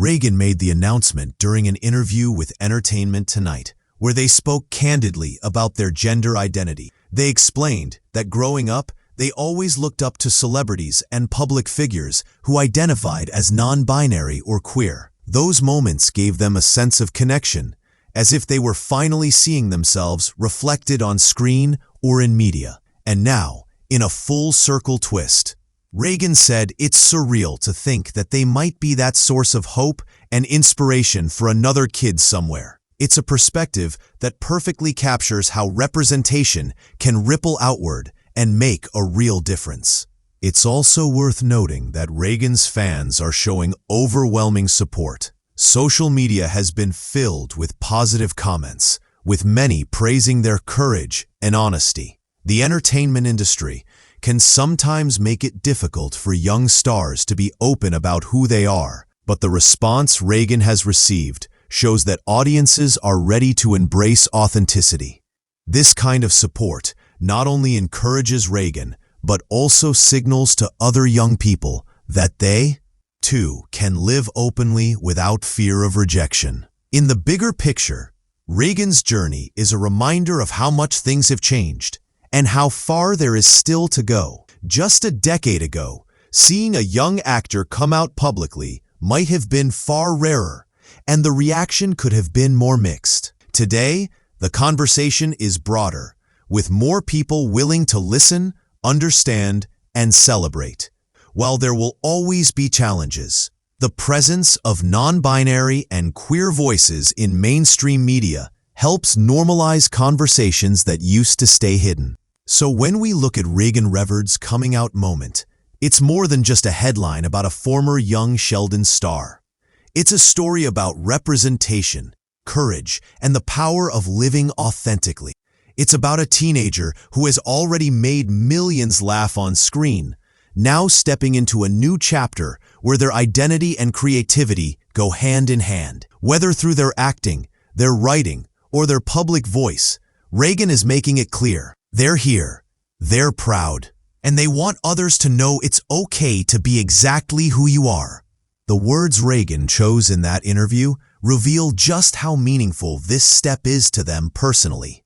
Raegan made the announcement during an interview with Entertainment Tonight, where they spoke candidly about their gender identity. They explained that growing up, they always looked up to celebrities and public figures who identified as non-binary or queer. Those moments gave them a sense of connection, as if they were finally seeing themselves reflected on screen or in media. And now, in a full-circle twist, Raegan said it's surreal to think that they might be that source of hope and inspiration for another kid somewhere. It's a perspective that perfectly captures how representation can ripple outward and make a real difference. It's also worth noting that Raegan's fans are showing overwhelming support. Social media has been filled with positive comments, with many praising their courage and honesty. The entertainment industry can sometimes make it difficult for young stars to be open about who they are, but the response Raegan has received shows that audiences are ready to embrace authenticity. This kind of support not only encourages Raegan, but also signals to other young people that they, too, can live openly without fear of rejection. In the bigger picture, Raegan's journey is a reminder of how much things have changed and how far there is still to go. Just a decade ago, seeing a young actor come out publicly might have been far rarer, and the reaction could have been more mixed. Today, the conversation is broader, with more people willing to listen, understand, and celebrate. While there will always be challenges, the presence of non-binary and queer voices in mainstream media helps normalize conversations that used to stay hidden. So when we look at Raegan Revord's coming out moment, it's more than just a headline about a former young Sheldon star. It's a story about representation, courage, and the power of living authentically. It's about a teenager who has already made millions laugh on screen, now stepping into a new chapter where their identity and creativity go hand in hand. Whether through their acting, their writing, or their public voice, Raegan is making it clear. They're here, they're proud, and they want others to know it's okay to be exactly who you are. The words Raegan chose in that interview reveal just how meaningful this step is to them personally.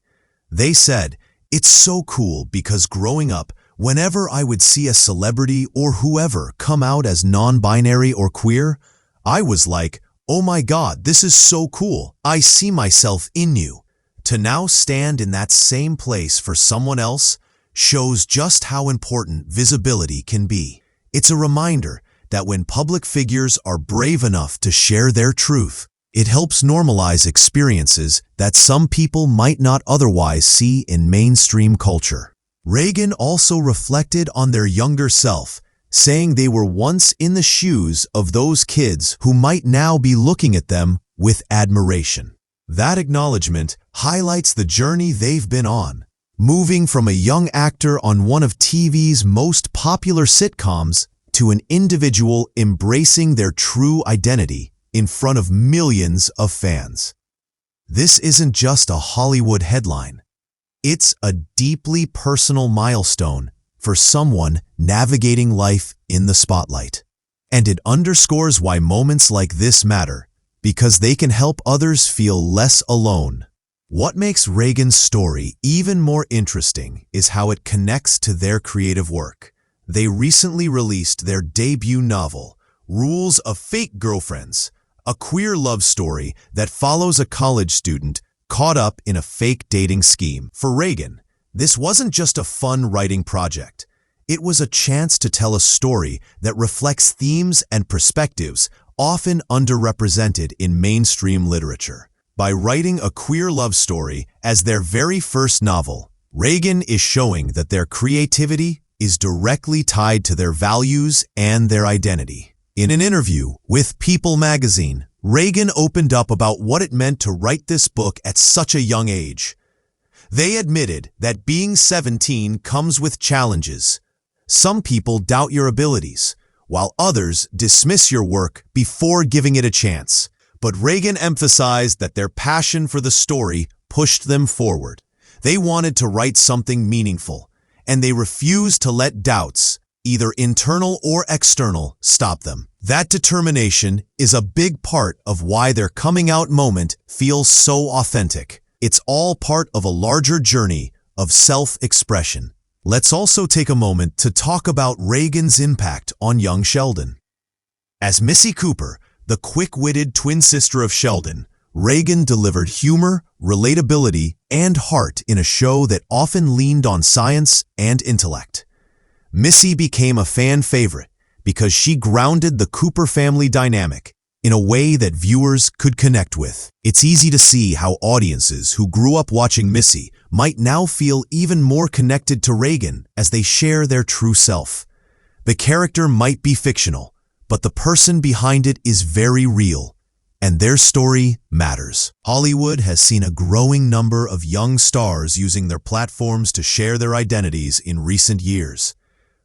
They said, "It's so cool because growing up, whenever I would see a celebrity or whoever come out as non-binary or queer, I was like, oh my God, this is so cool. I see myself in you." To now stand in that same place for someone else shows just how important visibility can be. It's a reminder that when public figures are brave enough to share their truth, it helps normalize experiences that some people might not otherwise see in mainstream culture. Raegan also reflected on their younger self, saying they were once in the shoes of those kids who might now be looking at them with admiration. That acknowledgement highlights the journey they've been on, moving from a young actor on one of TV's most popular sitcoms to an individual embracing their true identity in front of millions of fans. This isn't just a Hollywood headline. It's a deeply personal milestone for someone navigating life in the spotlight. And it underscores why moments like this matter, because they can help others feel less alone. What makes Raegan's story even more interesting is how it connects to their creative work. They recently released their debut novel, Rules of Fake Girlfriends, a queer love story that follows a college student caught up in a fake dating scheme. For Raegan, this wasn't just a fun writing project. It was a chance to tell a story that reflects themes and perspectives often underrepresented in mainstream literature. By writing a queer love story as their very first novel, Raegan is showing that their creativity is directly tied to their values and their identity. In an interview with People magazine, Raegan opened up about what it meant to write this book at such a young age. They admitted that being 17 comes with challenges. Some people doubt your abilities, while others dismiss your work before giving it a chance. But Raegan emphasized that their passion for the story pushed them forward. They wanted to write something meaningful, and they refused to let doubts, either internal or external, stop them. That determination is a big part of why their coming out moment feels so authentic. It's all part of a larger journey of self-expression. Let's also take a moment to talk about Raegan's impact on young Sheldon. As Missy Cooper, the quick-witted twin sister of Sheldon, Raegan delivered humor, relatability, and heart in a show that often leaned on science and intellect. Missy became a fan favorite because she grounded the Cooper family dynamic in a way that viewers could connect with. It's easy to see how audiences who grew up watching Missy might now feel even more connected to Raegan as they share their true self. The character might be fictional, but the person behind it is very real, and their story matters. Hollywood has seen a growing number of young stars using their platforms to share their identities in recent years.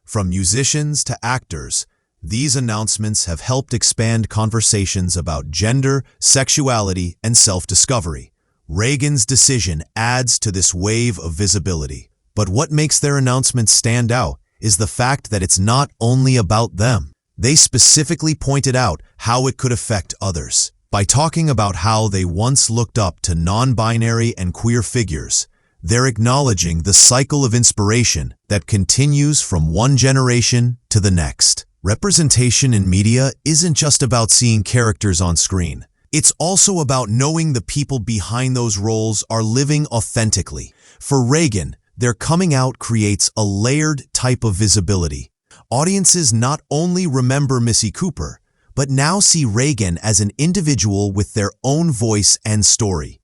From musicians to actors, these announcements have helped expand conversations about gender, sexuality, and self-discovery. Raegan's decision adds to this wave of visibility. But what makes their announcements stand out is the fact that it's not only about them. They specifically pointed out how it could affect others. By talking about how they once looked up to non-binary and queer figures, they're acknowledging the cycle of inspiration that continues from one generation to the next. Representation in media isn't just about seeing characters on screen. It's also about knowing the people behind those roles are living authentically. For Raegan, their coming out creates a layered type of visibility. Audiences not only remember Missy Cooper, but now see Raegan as an individual with their own voice and story.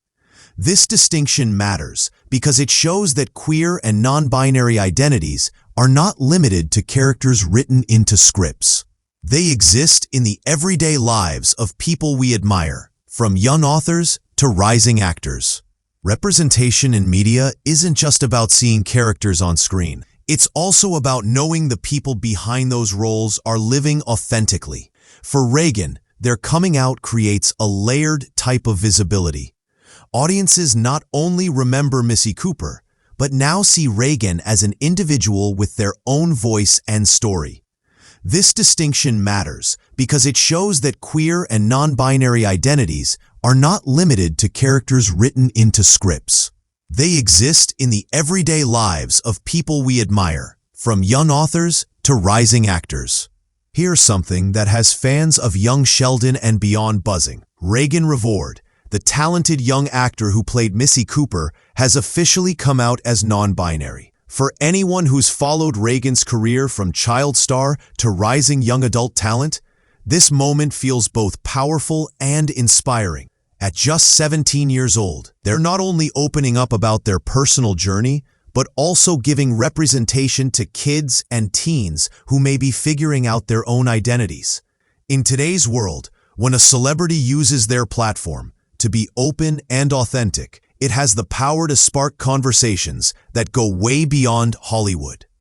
This distinction matters because it shows that queer and non-binary identities are not limited to characters written into scripts. They exist in the everyday lives of people we admire, from young authors to rising actors. Representation in media isn't just about seeing characters on screen. It's also about knowing the people behind those roles are living authentically. For Raegan, their coming out creates a layered type of visibility. Audiences not only remember Missy Cooper, but now see Raegan as an individual with their own voice and story. This distinction matters because it shows that queer and non-binary identities are not limited to characters written into scripts. They exist in the everyday lives of people we admire, from young authors to rising actors. Here's something that has fans of young Sheldon and beyond buzzing. Raegan Revord, the talented young actor who played Missy Cooper, has officially come out as non-binary. For anyone who's followed Raegan's career from child star to rising young adult talent, this moment feels both powerful and inspiring. At just 17 years old, they're not only opening up about their personal journey, but also giving representation to kids and teens who may be figuring out their own identities. In today's world, when a celebrity uses their platform to be open and authentic, it has the power to spark conversations that go way beyond Hollywood.